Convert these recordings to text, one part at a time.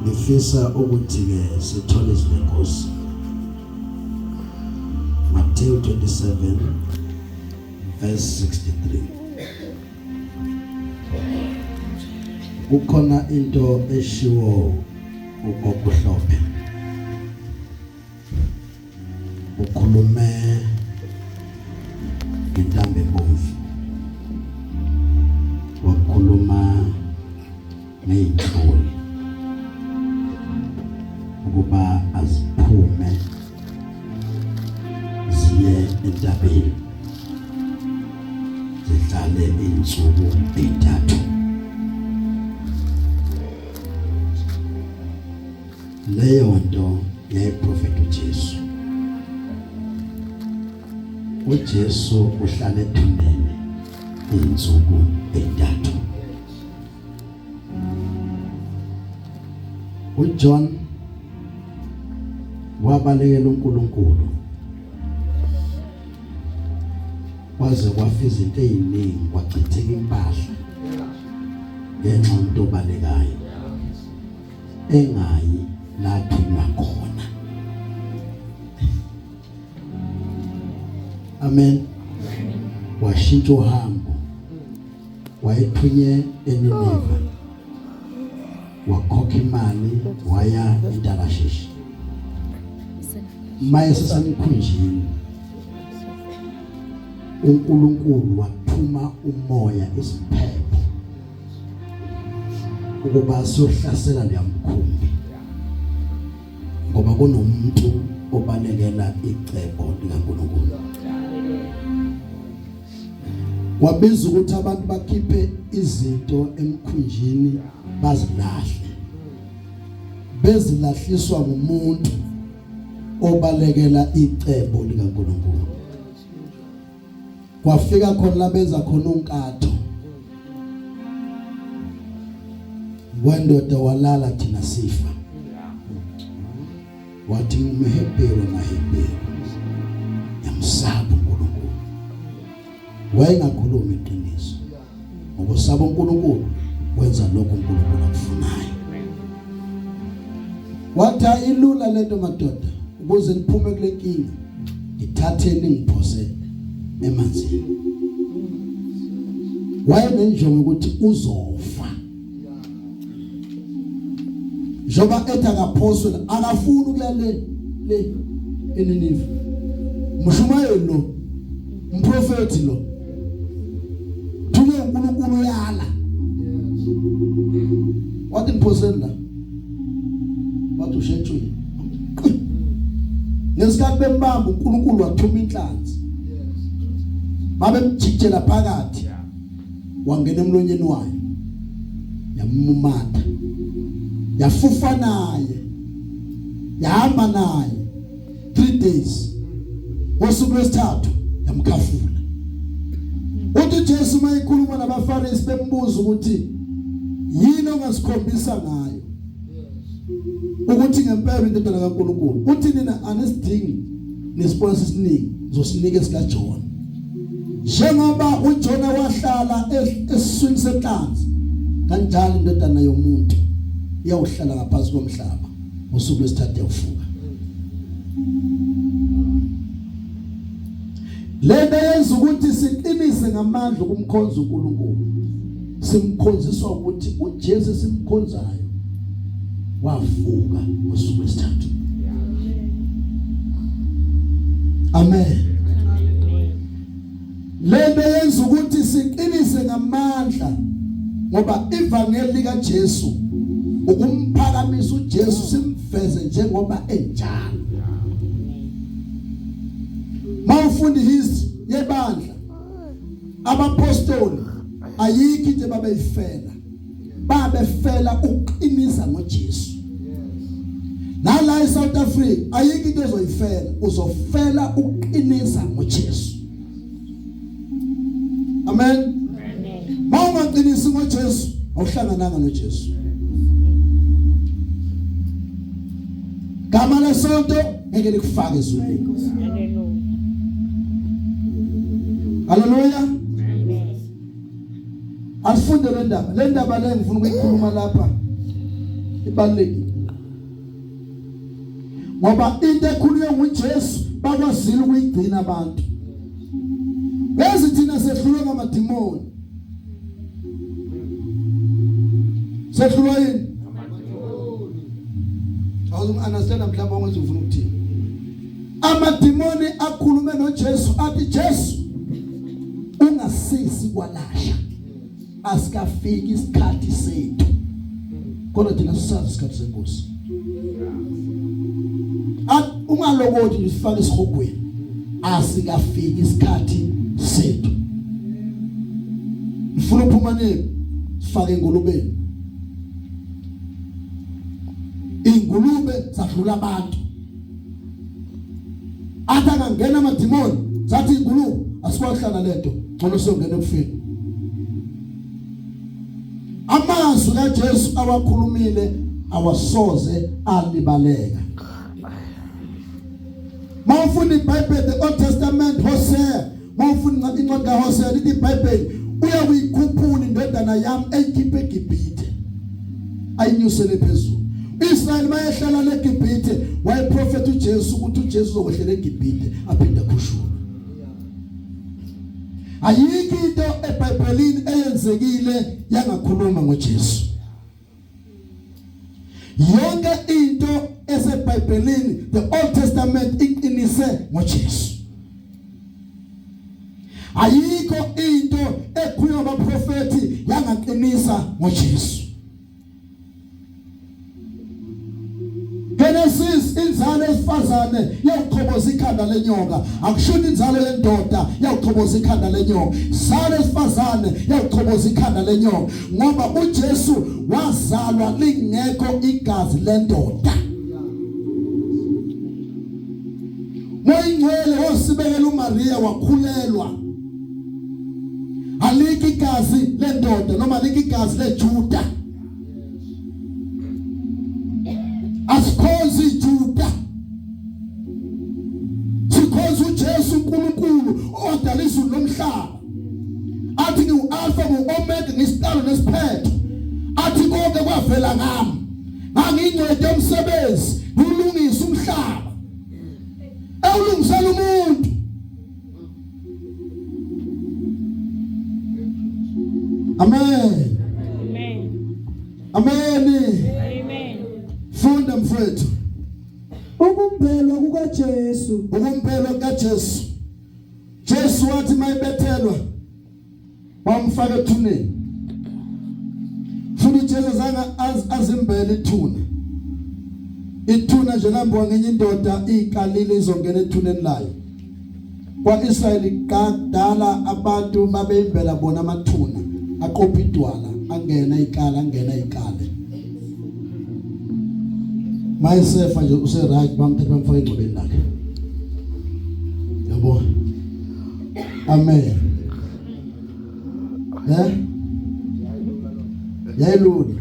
Ngifisa ukuthi ke sithole izinkosi. Matthew 27 verse 63. Kukhona into eshiwo ukuhlophe. Ukhulume intambo ebomvu. Wakhuluma ngey'nhloli ukuba aziphume ziye entabeni zihlale insuku 3. Leyo nto yayiprofeta uJesu. uJesu uhlala ethuneni insuku 3. uJohn wabalekela uNkulunkulu kwaze kwafika izinto eziningi kwachitheka impahla ngenxa yomuntu obalekayo engayi lapho khona. Amen. Washintsha uhambo wayethunye eNineve wakhokha imali waya eTalashish. Maye sesamkhunjini uNkulunkulu wathuma umoya isiphepho ukuba sohlasela leyamkhumbi ngoba kunomuntu obalekela icebo likaNkulunkulu. Wabiza ukuthi abantu bakhiphe izinto emkhunjini bazilahle. Bezilahliswa ngumuntu obalekela icebo likaNkulunkulu. Kwafika khona la benza khona unkatho. Wendoda walala thina sifa. Wathi ngumHebheru naHebheru yamsaba uNkulunkulu. Wayengakhulumi iqiniso. Ngokusaba uNkulunkulu wenza lokho uNkulunkulu akufunayo. Wathi ilula lento madoda ukuze niphume kule nkinga ngithatheni ngiphosele emanzini. Wayenenjongo ukuthi uzofa. Joba etakaphosela akafuni ukuya le eNineve. Mshumayeli lo umprofeti lo thuke uNkulunkulu yala. Wathi niphosela wathi ushetshuye. Ngesikhathi bembamba uNkulunkulu wathuma inhlanzi. Babemjikela phakathi. Wangena emlonyeni wayo. Yammumatha. Yafufa naye. Yahamba naye 3 days. Ngosuku lwesithathu yamkhafula. Uthi Jesu mayikhuluma nabaFarisi bembuza ukuthi yini ongasikhombisa ngayo ukuthi ngempela indodana kaNkulunkulu. Uthi nina anesidingi nesiponsa esiningi zosinika sika John. Njengoba uJona wahlala esiswini senhlanzi kanjalo indodana yomuntu iyawuhlala ngaphansi komhlaba ngosuku lwesithathu yavuka. Lento yenza ukuthi siqinise ngamandla ukumkhonza uNkulunkulu. Simkhonziswa ukuthi uJesu simkhonzayo wavuka ngosuku lwesithathu. Amen. Lento yenza ukuthi siqinise ngamandla ngoba ivangeli likaJesu ukumphakamisa uJesu simveze njengoba enjalo. Mawufunda history yebandla abapostoli ayikho into babeyifela. Babefela uqinisa ngoJesu. Nala eSouth Africa ayikho into ezoyifela, uzofela uqinisa ngoJesu. Amen. Mawungaqinisi ngoJesu awuhlangananga noJesu. Gama lesonto ngeke likufake ezulwini. Hallelujah. Asifunde le ndaba le ngifuna ukuyikhuluma lapha. Ibalulekile. ngoba into ekhulunywe nguJesu bakwazile ukuyigcina abantu. Bese thina sehlulwe ngamadimoni. Sehlulwe yini? Awuzi-understand mhlawumbe ongeze ufuna ukuthini. Amadimoni akhulume noJesu athi Jesu ungasisi kwalasha asikafiki isikhathi sethu. Kodwa thina sisazi isikhathi senkosi. Ungalokothi usifake isihogweni asikafiki isikhathi sethu. Ufuna uphuma nini? Sifake engulubeni. Ingulube sadlula abantu. Ataka ngena amadimoni zathi ingulube asikwahlala lento ngcono songena ekufeni. Amazwi kaJesu awakhulumile awasoze alibaleka. Mawufunda iBhayibheli the Old Testament Hosea, mawufunda incwadi kaHosea lithi iBhayibheli uyakuyikhuphula indodana yami eyikhiphe eGibhithe ayinyusele phezulu. Israel mayehlala leGibhithe wayeprofeta uJesu ukuthi uJesu uzokwehlela eGibhithe aphinda khushula. Ayikho into eBhayibhelini eyenzekile yangakhuluma ngoJesu. Yonke into eseBhayibhelini the Old Testament iqinise ngoJesu. Ayikho into ekhulunywa ngabaprofeti yangaqinisa ngoJesu. Genesis inzalo esifazane yaqhoboza ikhanda lenyoka, akushuthi inzalo yendoda yaqhoboza ikhanda lenyoka. Inzalo esifazane yaqhoboza ikhanda lenyoka ngoba uJesu wazalwa lingekho igazi lendoda. Moyingcwele wasibekela uMaria wakhulelwa. Alikho igazi lendoda noma alikho igazi leJuda. Asikhonzi Juda. Sikhonza uJesu uNkulunkulu odala izulu nomhlaba. Athi ngiuAlpha nguOmega ngisiqalo nesiphetho. Athi konke kwavela ngami. Ngangingcwele umsebenzi ngilungisa umhlaba. Ewulungisela umuntu. Amen. Amen. Amen. Funda mfethu. Ukumphelwa kukaJesu. Ukumphelwa kukaJesu. Jesu wathi mayibethelwa bamfaka ethuneni. Futhi uJesu zanga azimbele ithuna. Ithuna nje lambiwa ngenye indoda ikalile izongena ethuneni layo. Kwa-Israyeli kudala abantu babeyimbela bona amathuna aqopha idwala angena ikala angena ikale. Mayesefa nje use right bamthatha bamfaka engcwabeni lakhe. Yabo. Amen. Yayilula.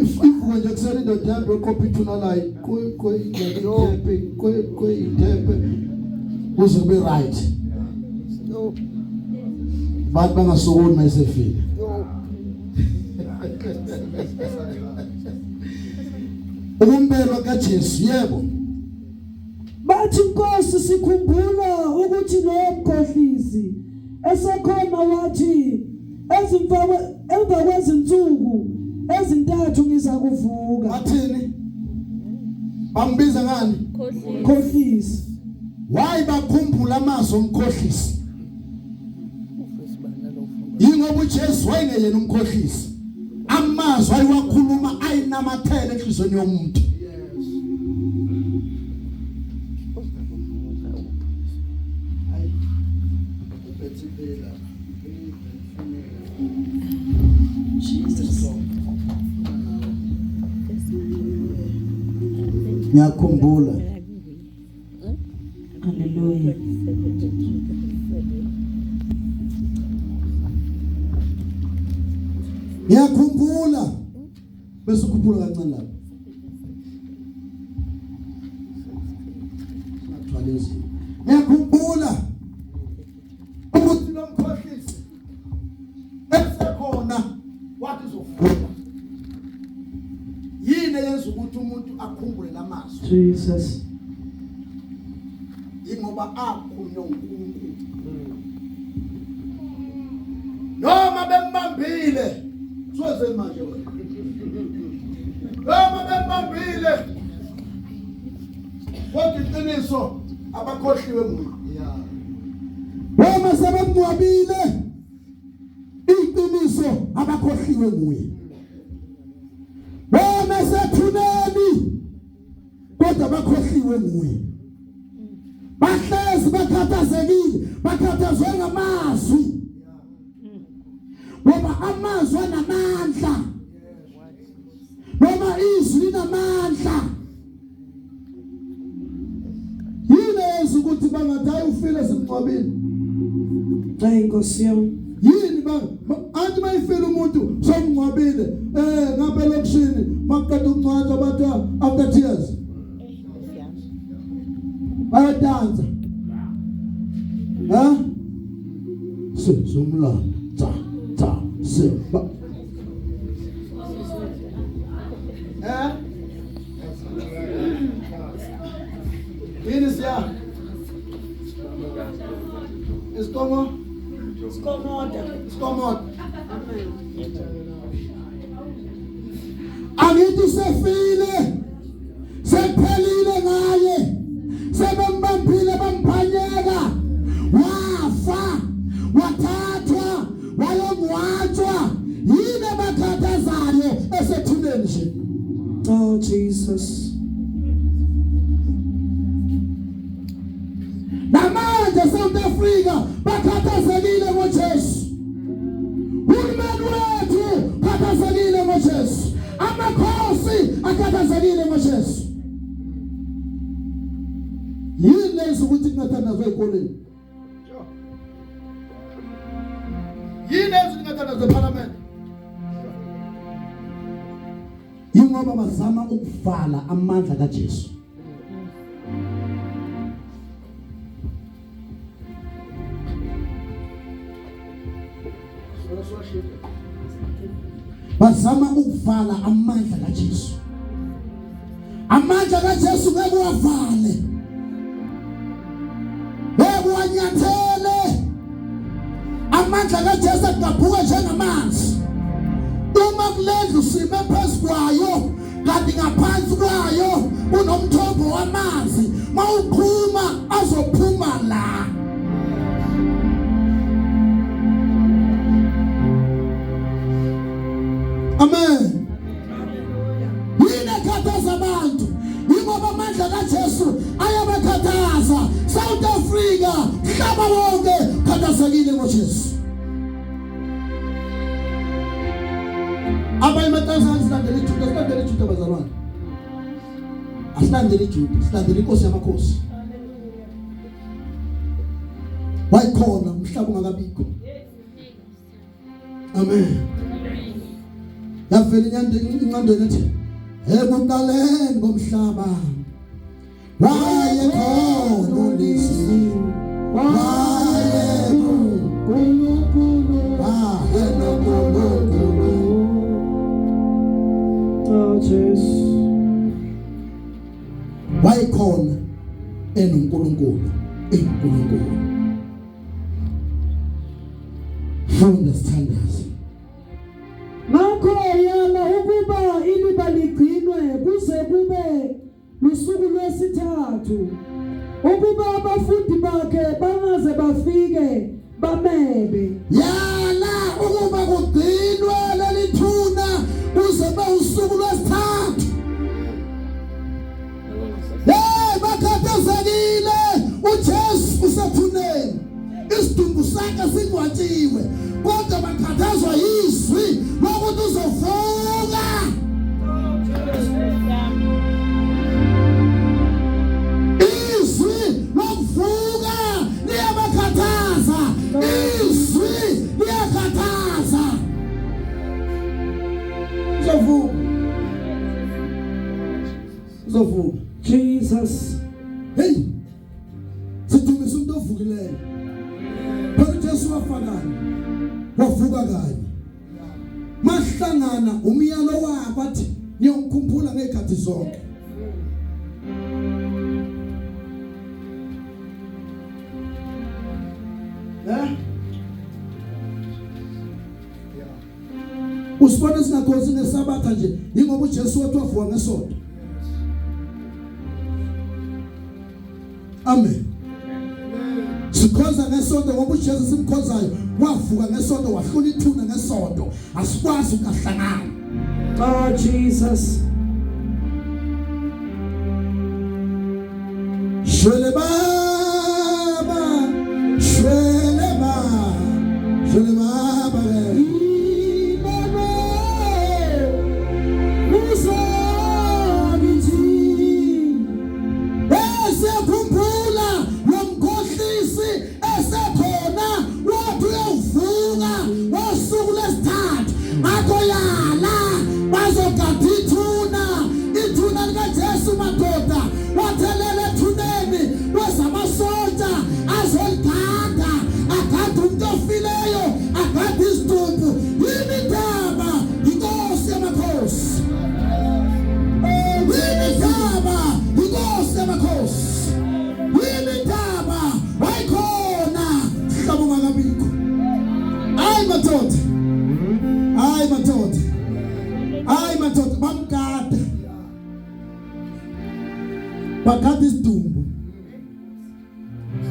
Ifuko nje kusela indoda yambe uqopha ithuna layo koyitepe uze kube right. Bantu bangasokoni mayesefile. Ukumphelwa kaJesu yebo. Bathi Nkosi sikhumbula ukuthi lo mkhohlisi esekhona wathi emva kwezinsuku ezintathu ngizakuvuka. Bathini? Bambiza ngani? Mkhohlisi. Why bakhumbula amazwi omkhohlisi? Yingoba uJesu wayengeyena umkhohlisi. Amazwi ayiwakhuluma ayinamathele enhlizweni yomuntu. Ngiyakhumbula. Hallelujah. Ngiyakhumbula bese ukhuphula kancane lapha. Ngathwalezi. Ngiyakhumbula ukuthi lo mkhohlisi esekhona wathi uzovuka. Yini eyenza ukuthi umuntu akhumbule lamazwi Jesus. ingoba akhulunywa uNkulunkulu. Noma bembambile soze manje wena. Noma bembambile kodwa iqiniso abakhohliwe nguye. Noma sebemngcwabile iqiniso abakhohliwe nguye. Noma sethuneni kodwa bakhohliwe nguye. Bahlezi bakhathazekile, bakhathazwe ngamazwi. Ngoba amazwi anamandla. Noma izwi linamandla. Yini ukuthi bangathi ufile semncwabeni? Hayi Nkosi yami. Yini athi mayifile umuntu somncwabile ngapha lokishini maqeda ukuncwatha bathi after tears. Bayadanza. Ha? Somlando. Simba. Yini siya? Skomoda. Angithi sefile. Sephelile ngaye. Sebembambile bamphanyeka. Wafa. Wathathwa. Wayongcwatshwa. Yini abakhathazayo esethuneni nje? Oh Jesus. Namanje South Africa bakhathazekile ngoJesu. Uhulumeni wethu khathazekile ngoJesu. Amakhosi akhathazekile ngoJesu. Yini lezo ukuthi kungathandazwa ezikoleni? Yini lezo kungathandazwa eParliament? Ingoba bazama ukuvala amandla kaJesu. Bazama ukuvala amandla kaJesu. Amandla kaJesu ngeke uwavale. Ngeke uwanyathele. Amandla kaJesu agabhuka njengamanzi. Uma kulendlu sime phezu kwayo kanti ngaphansi kwayo kunomthombo wamanzi. Mawuphuma azophuma la. Amen. Yini ekhathaza abantu? Ingoba amandla kaJesu ayabakhathaza. South Africa, mhlaba wonke khathazekile ngoJesu. Aba imatazana silandela iJuda bazalwane. Asilandela iJuda, silandela inkosi yamakhosi. Wayikhona umhlaba ungakabikho. Amen. Yavela incandweni ethi ekuqaleni komhlaba wayekhona uNisi wayekhona Oh Jesus. Wayekhona uNkulunkulu. Understand us. Ngakho yala ukuba iliba ligcinwe kuze kube lusuku lwesithathu. Ukuba abafundi bakhe bangaze bafike bamebe. Yala ukuba kugcinwe lelithuna kuze kube usuku lwesithathu. Bakhathazekile uJesu usethuneni. Isidumbu sakhe singcwatshiwe kodwa bakhathazwa yizwi lokuthi uzovuka. Izwi lokuvuka liyabakhathaza. Izwi liyakhathaza. Uzovuka. Jesus. Hey. Sidumisa umuntu ovukileyo. Phela uJesu wafakana. Wavuka kanye. Mahlangana umyalo wakhe athi ngiyongikhumbula ngekhathi zonke. Usibona singakhosi ngesabatha nje ingoba uJesu wathi wavuka ngesonto. Amen. Sikhoza ngesonto ngoba uJesu simkhozayo wavuka ngesonto wahlula ithuna ngesonto asikwazi ukuhlangana. Oh Jesus. Shwele baba, shwele baba, shwele baba.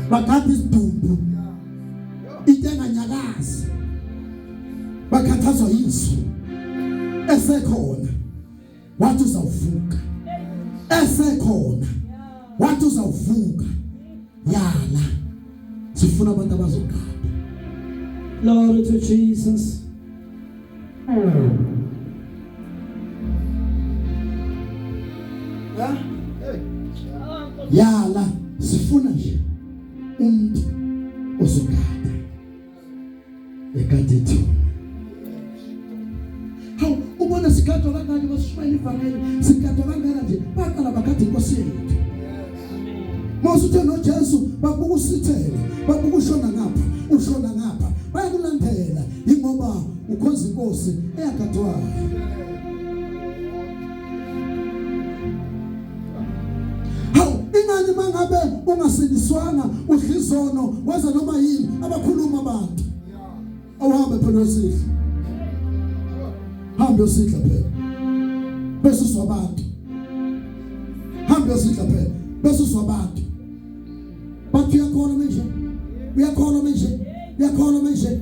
Bakati isidumbu itenga nyakazi bakhathazwa yiso esekhona wathi uzawuvuka esekhona wathi uzawuvuka yala sifuna abantu abazogada. Glory to Jesus. Yala sifuna nje umuntu ozogada ekade thina. Hawu ubona sikhathwa kangaka basishayela ivangeli sikhathwa kangaka nje baqala bakade inkosi yethu. Mawusuthe noJesu babuka usithele babuka ushona ngapha ushona ngapha bayakulandela ingoba ukhonza inkosi eyakhathwayo. Ingani mangabe ungasindiswanga udlizono waza noma yini abakhuluma abantu awuhambe phela usidla hambe usidla phela bese uswabantu hambe usidla phela bese uswabantu bathi uyakholwa manje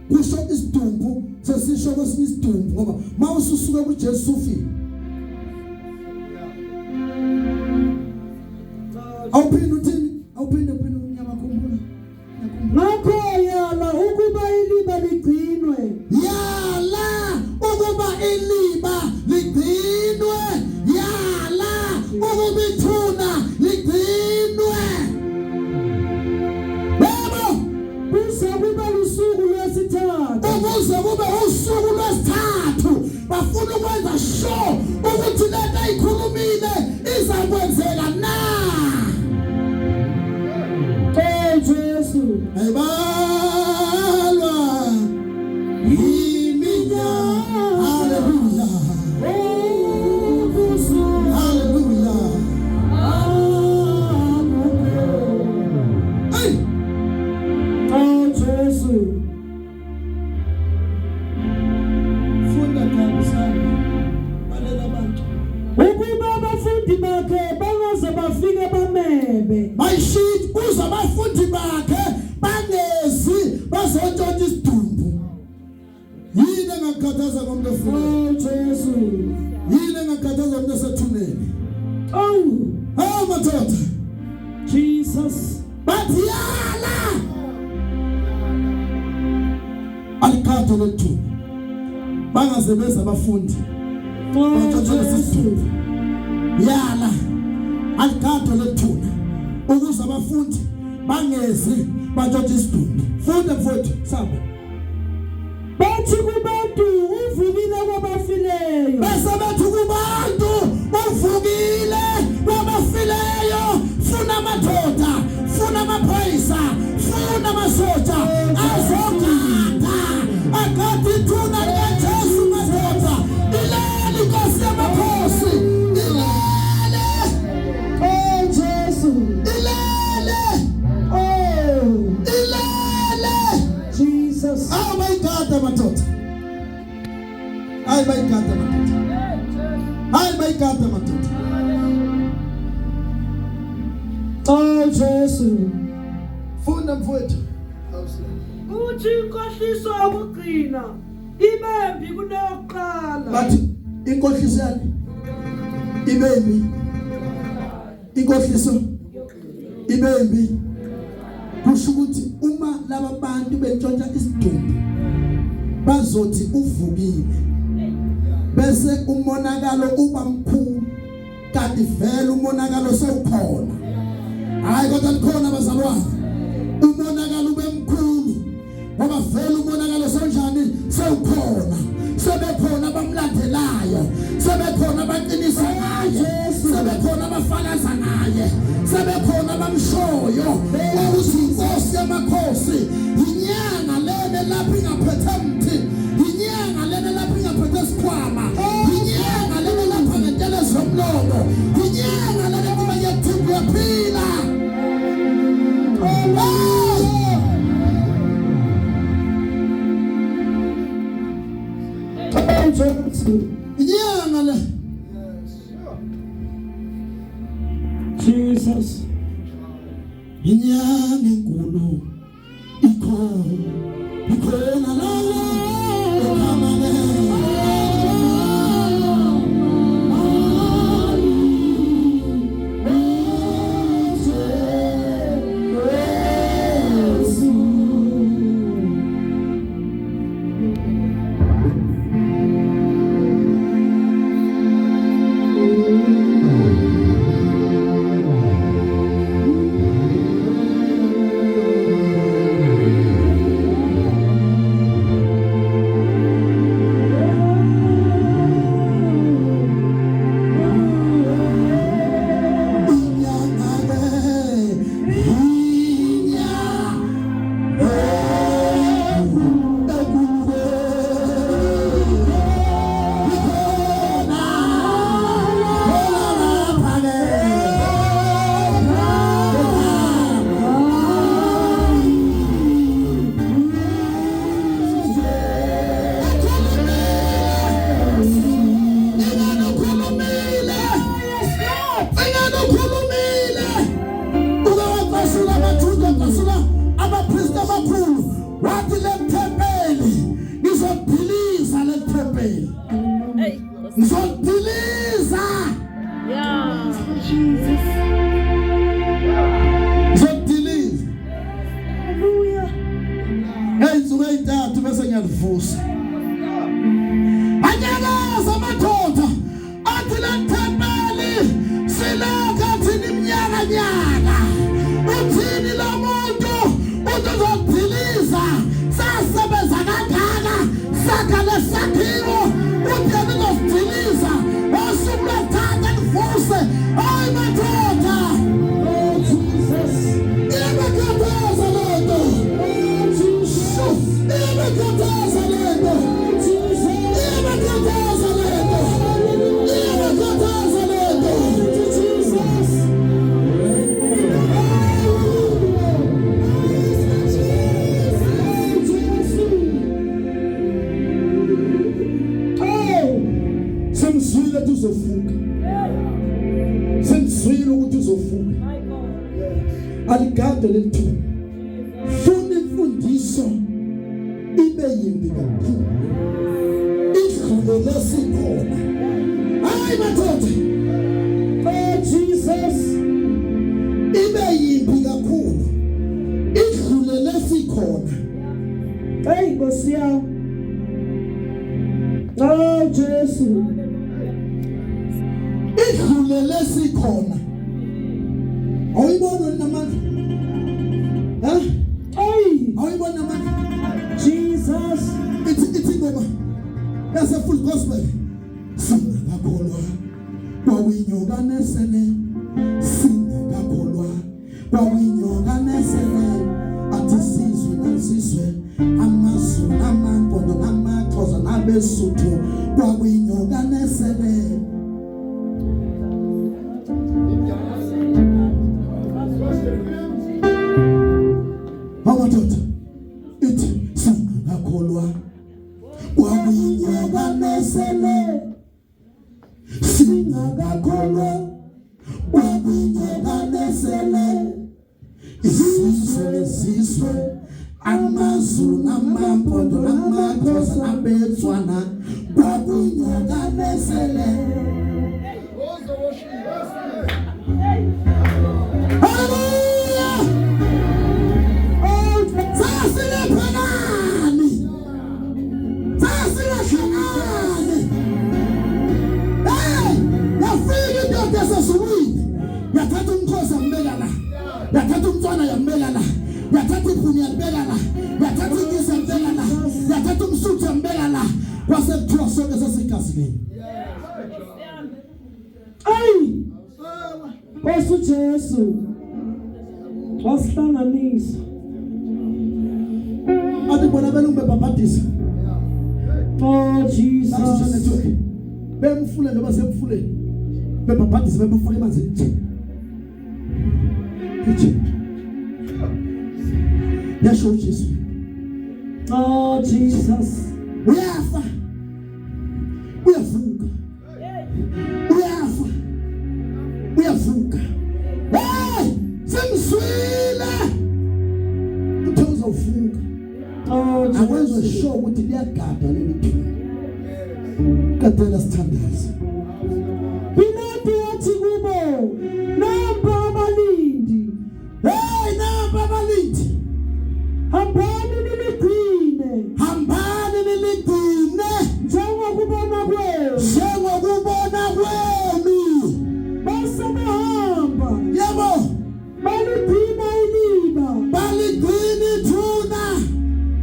kusho isidumbu sesisho kwesinye isidumbu ngoba mawususuka kuJesu ufile. Awuphinde unyakakhumbula ngakho yala ukuba iliba ligcinwe yala ukuba iliba ligcinwe yala ukuba ithuna ligcinwe yebo kuze kube usuku lwesithathu ukuze kube usuku lwesithathu bafuna ukwenza sure ukuthi lento ayikhulumile izakwenzeka na. Jesus. Ebalwa iminya hallelujah hallelujah hey oh Jesus funda kabisa balela abantu ukuba abafundi bakhe bangaze bafike bamebe bayishit kuze abafundi bakhe bangezi bazotshontsha isidumbu. Yini engakhathaza ngomuntu ofuna oh Jesus yini engakhathaza umuntu osethuneni oh madoda Jesus bathi yala alikhatho lethu bangaze beza abafundi bathatha isidumbu yala alikhatho lethuna ukuze abafundi bangezi bathatha isidumbu. Funda mfowethu saba bathi kubantu uvukile kwabafileyo bese bathi kubantu uvukile kwabafileyo. Funa amadoda funa amaphoyisa funa amasotsha azogada agade ithuna likaJesu madoda ileli Nkosi yamakhosi bayigada madoda. Hayi bayigada madoda. Oh Jesu. Funda mfowethu. Uthi inkohliso yokugcina ibembi kuneyokuqala. Bathi inkohliso yani ibembi. Inkohliso ibembi. Kusho ukuthi uma laba bantu bentshontsha isidumbu bazothi uvukile bese umonakalo uba mkhulu kanti vele umonakalo sewukhona. Hayi kodwa likhona abazalwane. Umonakalo ube mkhulu ngoba vele umonakalo senjani sewukhona. Sebekhona abamlandelayo, sebekhona abaqinisa naye, sebekhona abafakaza naye, sebekhona abamshoyo ukuthi inkosi yamakhosi inyanga lena lapha ingaphethe mthi, inyanga lena lapha ingaphethe sikhwama, inyanga lena lapha ngentele zomlomo, inyanga lena kuba yathimba yaphila. Inyanga le Jesus. inyanga enkulu ikhona la aligade lethu funa imfundiso ibe yimbi kakhulu idlule lesikhona. Hayi madoda, oh Jesus, ibe yimbi kakhulu idlule lesikhona. Hey Nkosi yami, oh Jesu, idlule lesikhona. Awuyibona namandla? Hey, awuyibona namandla? Jesus, It's ngoma yase full gospel. Singakholwa kwawinyoka nesele, singakholwa kwawinyoka nesele, athi sizwe nasizwe amazulu namampondo namaXhosa nabeSuthu kwawinyoka nesele. Amadoda ithi singakholwa kwawinyoka nesele, singakakholwa wakunyekalesele isizwe lesizwe amazulu namampondo namakhosi abetswana kwakunyekalesele. Hallelujah! Sasile phanani, sasile hlangani. Hey, yafika indoda yasesubwini, yathatha umkhosi yambeka la, yathatha umntwana yambeka la, yathatha iphuni yambeka la, yathatha inyisi yambeka la, yathatha umsuthu yambeka la, kwase kuthiwa sonke sesigazini. Ay! Nkosi uJesu wasihlanganisa. Ati bona belungu bebhabhadisa. Oh Jesus. Bemfule noma semfuleni. Bebhabhadisa bebafaka emanzini nje. Yasho uJesu. Oh Jesus. Uyafa. Uyavuka. Uyafa. Uyavuka. Hey! Simswile. Uthoza uvuka. Oh Akwenza Jesus. sure ukuthi liyagada leli thuna. Kadela sithandaza. Inati yathi kubo namba abalindi. Hey, namba abalindi. Hambani niligcine Hambani niligcine njengokubona kwenu. njengokubona kwenu. Base behamba Yebo, baligcina iliba. baligcina ithuna.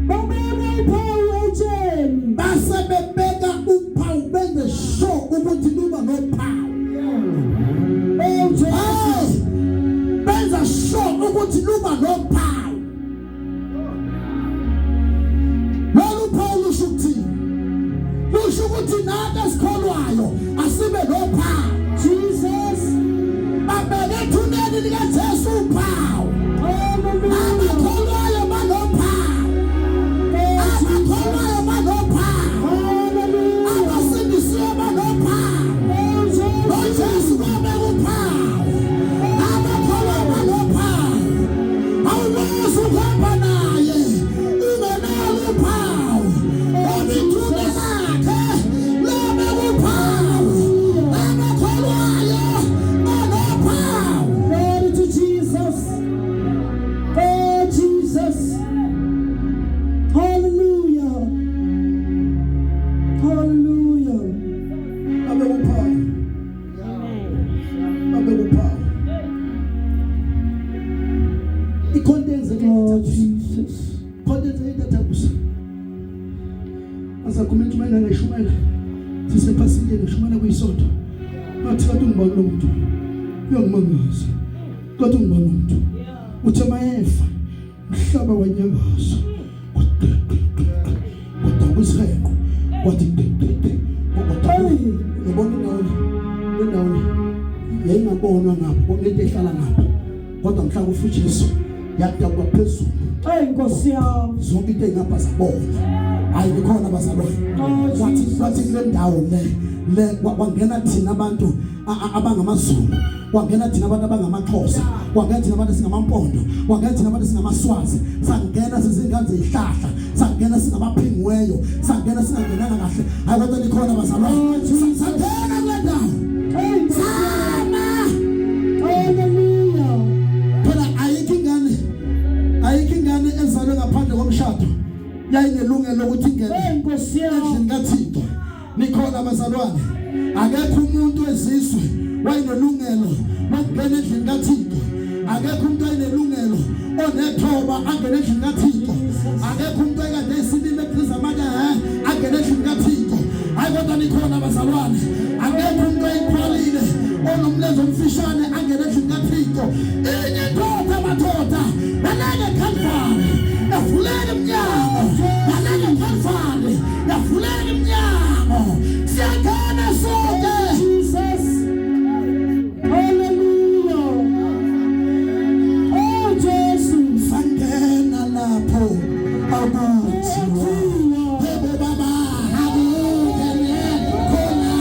Babeka uphawu etsheni. Base bebeka uphawu benze sure ukuthi luba nophawu. Oh Jesus. Benza sure ukuthi luba nophawu. Lolu phawu lusho ukuthini? Lusho ukuthi nathi esikholwayo asibe nophawu. Jesus. Babeke ethuneni likaJesu uphawu. Hallelujah. Abakholwayo banophawu. Abakholwayo banophawu. Hallelujah. Abasindisiwe banophawu. NoJesu babeka uphawu. Abakholwayo banophawu. Awukwazi ukuhamba naye ungenalo uphawu. Olithuna lakhe labeka uphawu. Abakholwayo banophawu. Glory to Jesus. Oh Jesus. Hallelujah. Hallelujah. Babeka uphawu. Babeka uphawu. Ikhondenze Oh ke Jesus. khondenze itathakusa. Asakhuluma mayina ngishumela. Sisephasile ngishumela kuyisonto. Ngathi kanti ungibona lo muntu. Uyangimangaza. Kanti ungibona umuntu. Uthe mayefa. Mhlaba wanyakaza. Kodwa usiheko. Wathi Hey. ngibona indawo yayingabonwa ngapho konke into ehlala ngapho. Kodwa mhla kufa uJesu yakudabwa phezulu. Hey Nkosi yami. Zonke into engapha zabona. Hayi bikhona bazalwane. Oh Wathi kule ndawo le kwangena thina abantu abangamazulu, kwangena thina abantu abangamaXhosa, kwangena thina abantu singamampondo, kwangena thina abantu singamaswazi, sangena sizingane zezihlahla, sangena singamaphingiweyo, sangena singangenanga kahle. Hayi kodwa likhona bazalwane. Sangena kule ndawo. Hey. Sama. Hallelujah. Phela ayikho ingane ezalwe ngaphandle komshado yayinelungelo lokuthi ingene Hey Nkosi yami. endlini kaThixo. Nikhona bazalwane, akekho umuntu wezizwe wayinelungelo lokungena endlini kaThixo. Akekho umuntu wayinelungelo onethoba angene endlini kaThixo. Akekho umuntu ekade esilime ekhriza amanye angene endlini kaThixo. Hayi kodwa nikhona bazalwane, akekho umuntu oyikhwalile onomlenze omfishane angene endlini kaThixo. Inye indoda amathoda baleke Calvary yavuleka iminyango, baleke Calvary yavuleka iminyango. Siyangena sonke. Jesus. Hallelujah. Oh Jesus. Sangena lapho abuthiwa yebo baba akungene khona.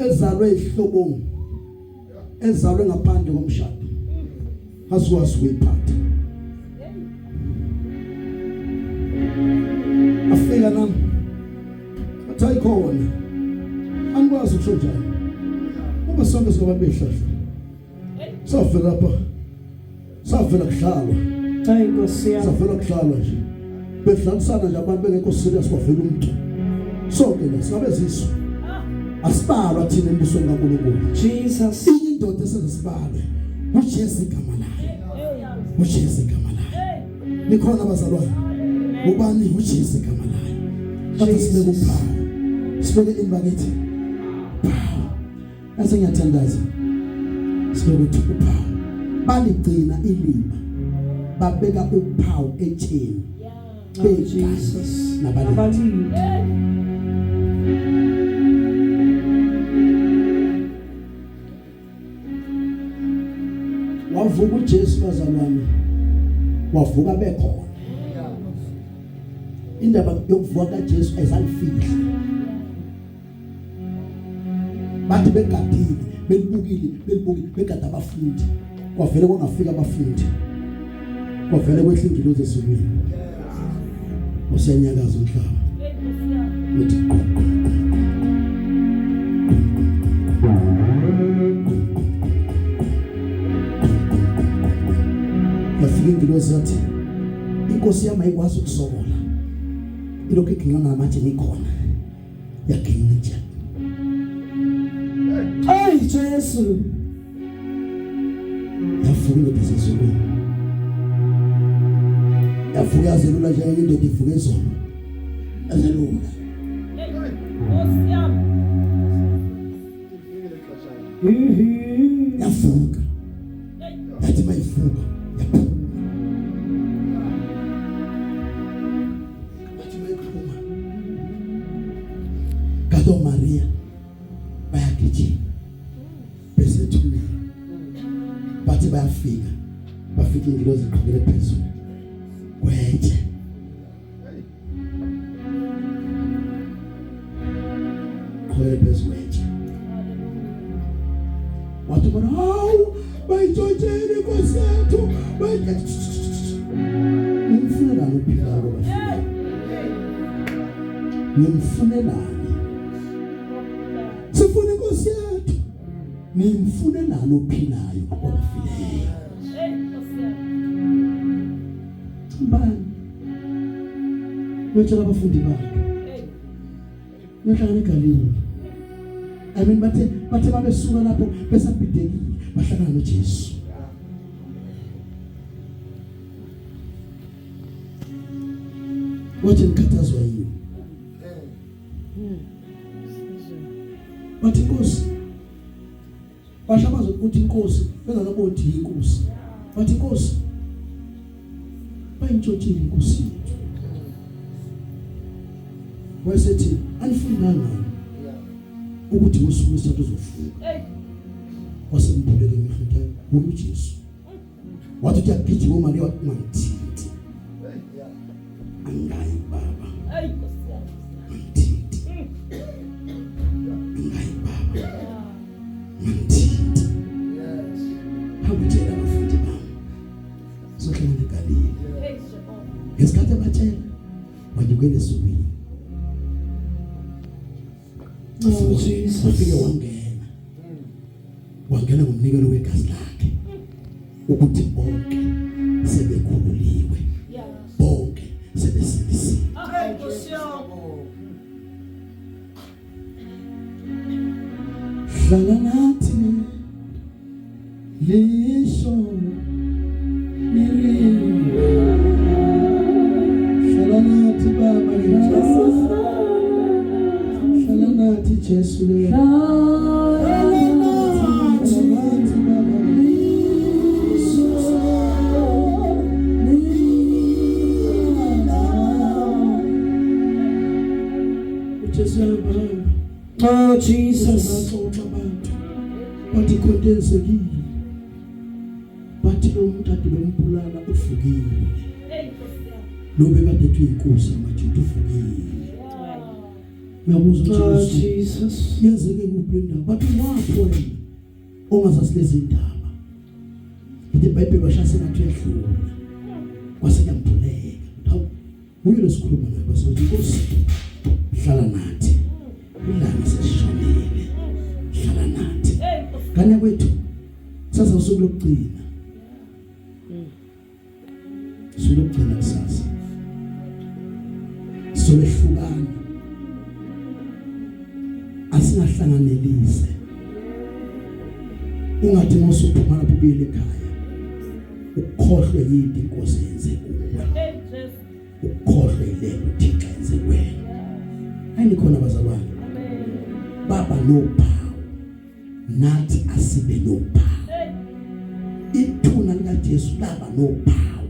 ezalwe ihlobongo ezalwe ngaphandle komshado asikwazi ukuyiphatha. Afika nami athi khona angikwazi ukusho njalo uma sonke singabantu behlahla safela lapha safela kuhlalwa Hayi Nkosi yami. safela kuhlalwa nje bedlalisana nje abantu bengekho serious kwavela umuntu sonke la singabezizwe asibalwa thina embusweni kaNkulunkulu. Jesus. Indoda esezisibalwe uJesu igama layo uJesu igama layo nikhona abazalwane ubani uJesu igama layo bathi sibeke uphawu sibeke imbakithi ase ngiyathandaza sibeke uphawu baligcina ilima babeka uphawu etsheni Jesus. nabalimi wavuka uJesu bazalwane wavuka bekhona indaba yokuvuka kaJesu ayizalifihla bathi begadile belibukile begada abafundi kwavele kwangafika abafundi kwavele kwehla ingilozi ezulwini usenyakaza umhlaba uthi yafika ingilozi yathi inkosi yami ayikwazi ukusokola ilokhu igingana namanje nikhona yaginqa nje. Hayi Jesu. Yavuka indoda ezulwini yavuka yazelula nje indoda ivuka ezolo azelula yavuka yathi mayivuka yaphuma yathi mayiphuma kato Maria bayagijima bese thuna bathi bayafika ingilozi iqhubele phezulu kwethe khwele phezulu kwethe wathi bona hawu bayitshotshele inkosi yethu nimfunelani uphilayo bafika nimfunelani sifuna inkosi yethu nimfunelani uphilayo wabafileyo mbani notshela abafundi bakhe nohlala eGalile bathe babesuka lapho besabhidekile bahlangana noJesu wathi ngikhathazwa yini wathi Nkosi bashabaza ukuthi inkosi bengabothi inkosi wathi Nkosi bayintshotshile inkosi yethu wayesethi anifundanga ukuthi usuku esithathu uzofuka wasembulele ngifutha uJesu wathi uyagijima uMaria wathi mangithithi angayi baba mangithithi angayi baba mangithithi habutela abafundi bami sohlala eGalile ngesikhathi abatshela wanikwele esubini Jesus. Ufike wangena ngomnikelo wegazi lakhe ukuthi bonke sebekhululiwe bonke sebesindisiwe. Hlala nathi lisho hlala nathi baba Jesu Oh Jesus. Bathi kodenzekile bathi lo muntu ade bempulana ufukile. Lo bekade ethi inkosi manje ufukile. Uyabuza Oh, ukuthi Jesus. yenzeke kuphi le ndaba? Bathi wapho wena ongazasilezi indaba. iBhayibheli washasa ngathi uyahlula. Kwase kuyamthuleka. Hawu, uyile sikhuluma naye basothi Nkosi hlala nathi. Ilanga sesishonile. Hlala nathi. Kanye kwethu sasa usuku lokugcina. Usuku lokugcina kusasa. Solehlukana. Asingahlanganelise. Ungathi mawusuphuma lapho ubuyele ekhaya ukhohlwe yini inkosi yenze kuwe. Ukhohlwe yilento uThixo yenze kuwena. Ayinikhona abazalwane. Baba nophawu nathi asibe nophawu. Ithuna likaJesu laba nophawu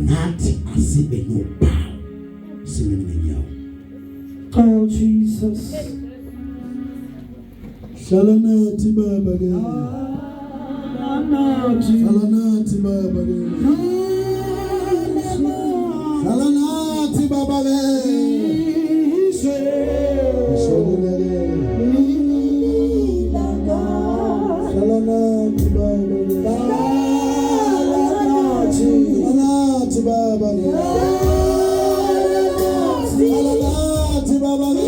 nathi asibe nophawu. Simeni ngenyawo. Oh, Jesus. Hlala nathi baba ke. Hlala nathi baba ke. Hlala nathi baba ke. Hlala nathi baba ke. Hlala nathi baba ke. Hlala nathi baba ke.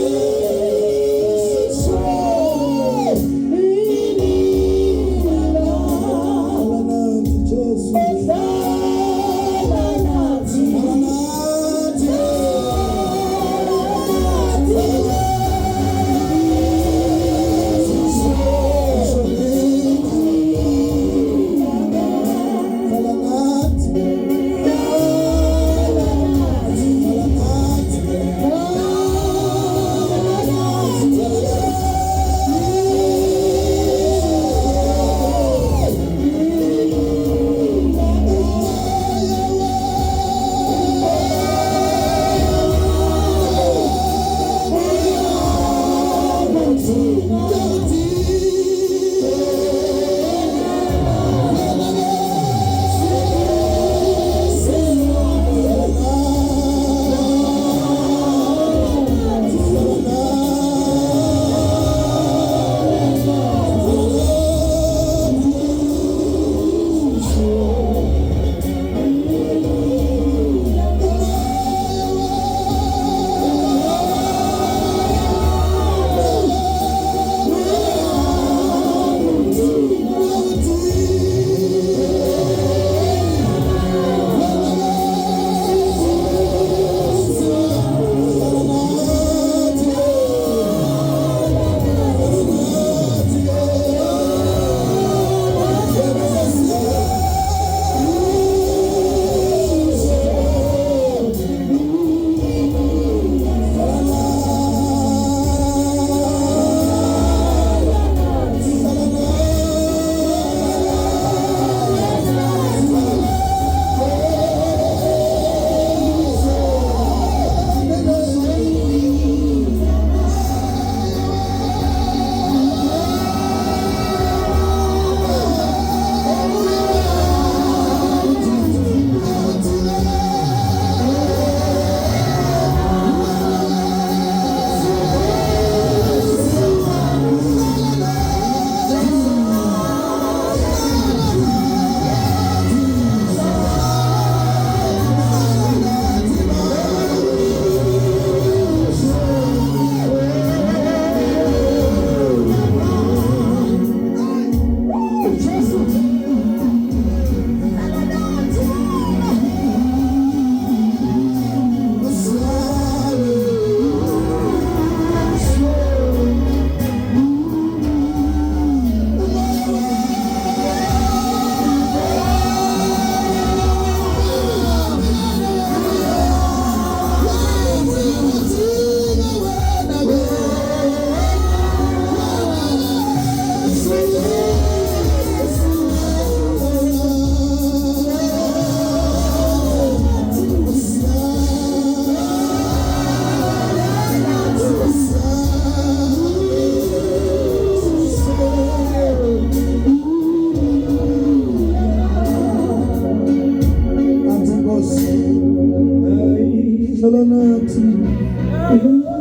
Hlala nathi.